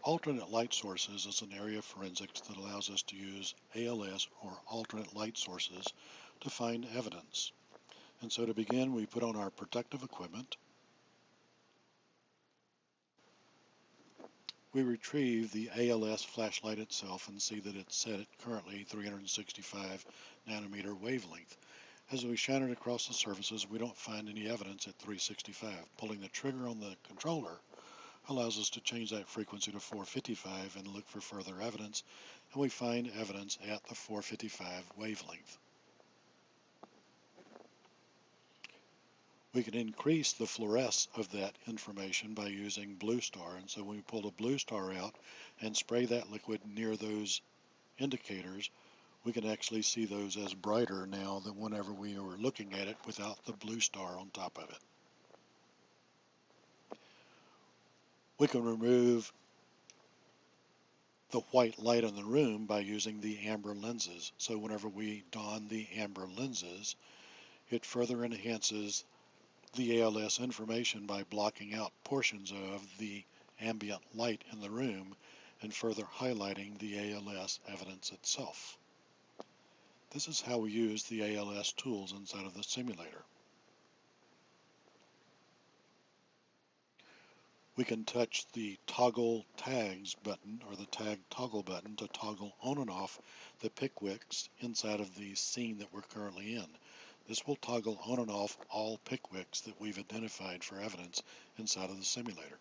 Alternate light sources is an area of forensics that allows us to use ALS or alternate light sources to find evidence. And so to begin, we put on our protective equipment. We retrieve the ALS flashlight itself and see that it's set at currently 365 nanometer wavelength. As we shine it across the surfaces, we don't find any evidence at 365. Pulling the trigger on the controller allows us to change that frequency to 455 and look for further evidence, and we find evidence at the 455 wavelength. We can increase the fluorescence of that information by using blue star, and so when we pull the blue star out and spray that liquid near those indicators, we can actually see those as brighter now than whenever we were looking at it without the blue star on top of it. We can remove the white light in the room by using the amber lenses. So whenever we don the amber lenses, it further enhances the ALS information by blocking out portions of the ambient light in the room and further highlighting the ALS evidence itself. This is how we use the ALS tools inside of the simulator. We can touch the toggle tags button or the tag toggle button to toggle on and off the pickwicks inside of the scene that we're currently in. This will toggle on and off all pickwicks that we've identified for evidence inside of the simulator.